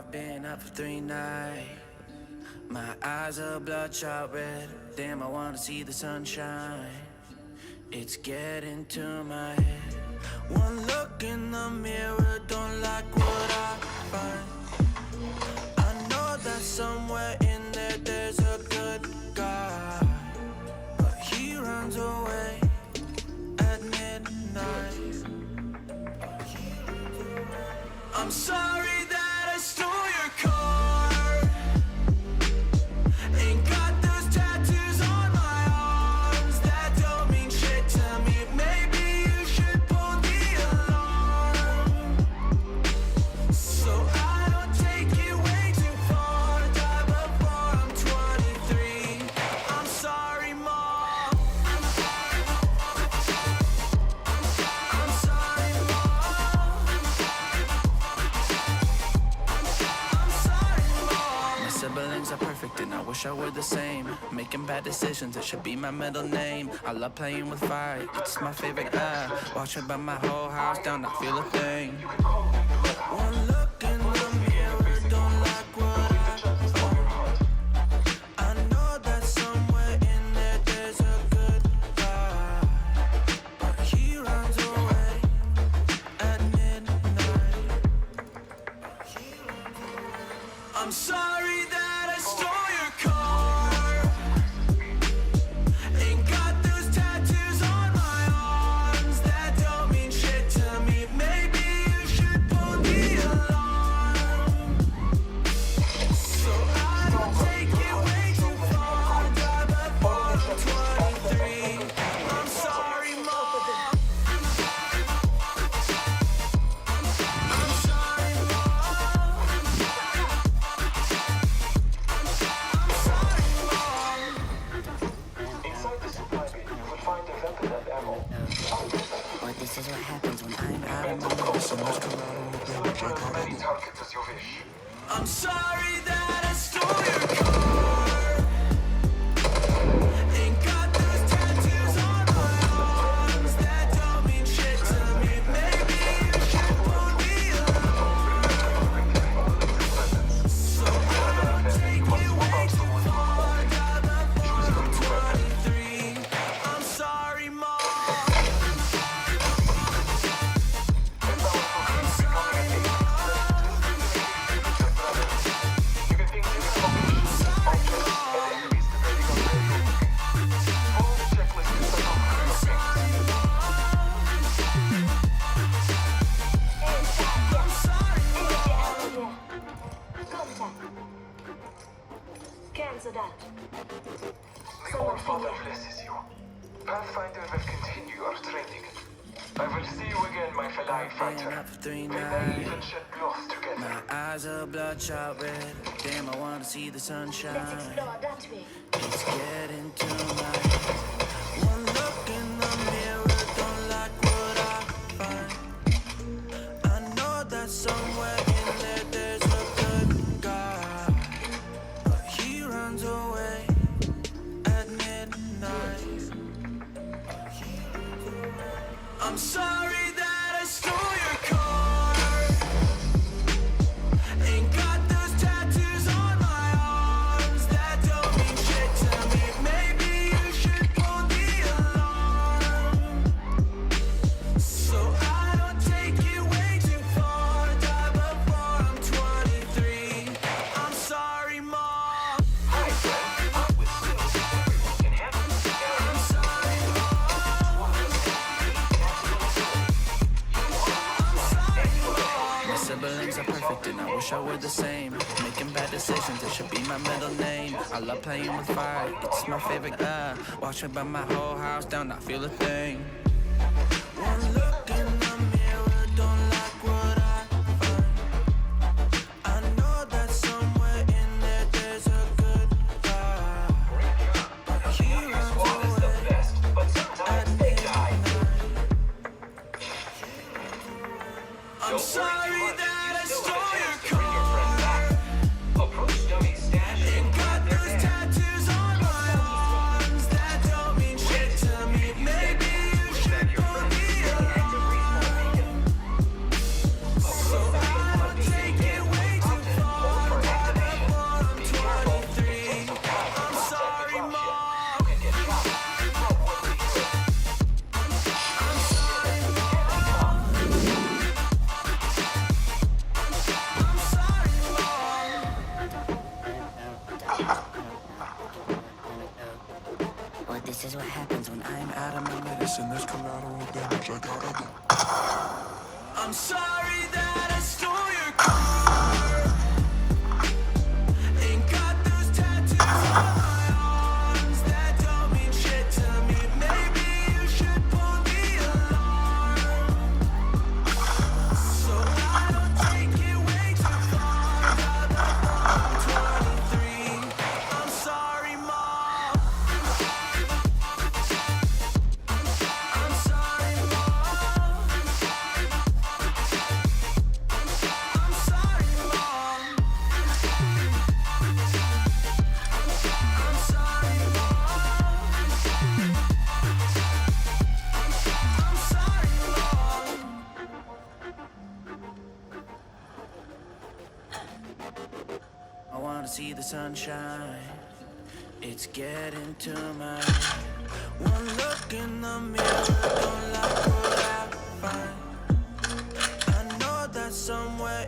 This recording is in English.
I've been up for 3 nights. My eyes are bloodshot red. Damn, I wanna see the sunshine. It's getting to my head. One look in the mirror, don't like what I find. I know that somewhere in there there's a good guy, but he runs away at midnight. I'm sorry that I stole your car. Ain't got those tattoos on my arms that don't mean shit to me. Maybe you should pull the alarm, so I don't take it way too far. Die before I'm 23. I'm sorry, Mom. I'm sorry, siblings are perfect and I wish I were the same. Making bad decisions, it should be my middle name. I love playing with fire, it's my favorite. Watching by my whole house down, I feel a thing. One look in the mirror, don't like what I found. I know that somewhere in there there's a good guy, but he runs away at midnight. I'm sorry that I stole your car. Ain't got those tattoos on my arms that don't mean shit to me. Maybe you should pull the alarm, so I don't take it way too far. Die before I'm 23. I'm sorry, Mom. I'm sorry, Inside the supply bin, you will find a weapon and ammo. Or this is what happens when I'm out of my Select as many targets as you wish. I'm sorry that I stole your car. Ain't got those tattoos on my arms that don't mean shit to me. Maybe you should pull the alarm, so I don't take it way too far. Die before I'm 23. I'm sorry, Mom. I'm sorry, You can ping different locations, objects, and enemies depending on where you're looking. Follow the checklist to settle Contact. Cancel that. The All-Father blesses you. Pathfinder will continue our training. I will see you again, my fellow Been fighter. up for 3 We may nights. even shed blood together. My eyes are bloodshot red. Damn, I wanna see the sunshine. Let's explore that way. It's getting to my head. One look in the mirror, don't like what I find. I know that somewhere in there there's a good guy, but he runs away at midnight. I'm sorry that I stole your car. Ain't got those tattoos on my arms that don't mean shit to me. Maybe you should pull the alarm, so I don't take it way too far. Die before I'm 23. I'm sorry, Mom. Hi, friend. I'm with Sills. Everyone can happen. I'm sorry, Mom. I'm sorry, Mom. My siblings are perfect and I wish I were the same. Making bad decisions, it should be my middle name. I love playing with fire, it's my favorite. Watching by my whole house down, I feel a thing. One look in the mirror, don't like what I find. I know that somewhere in there there's a good guy, but he runs Squad is the away best, but at sometimes they die. midnight. I'm sorry that I stole your car. Approach dummy stash. Ain't got those tattoos on my arms that don't mean shit to me. Maybe you should collateral damage, I gotta go. I'm sorry that I stole your car. Ain't got those tattoos on my arms that don't mean shit to me. Maybe you should pull the alarm, so I don't take it way too far. Got the bomb 23. I'm sorry, Mom. I'm sorry, Mom. I'm sorry, Mom. I'm sorry, Mom. I'm sorry, Mom. I wanna see the sunshine. It's getting to my head. One look in the mirror, don't like what I find. I know that somewhere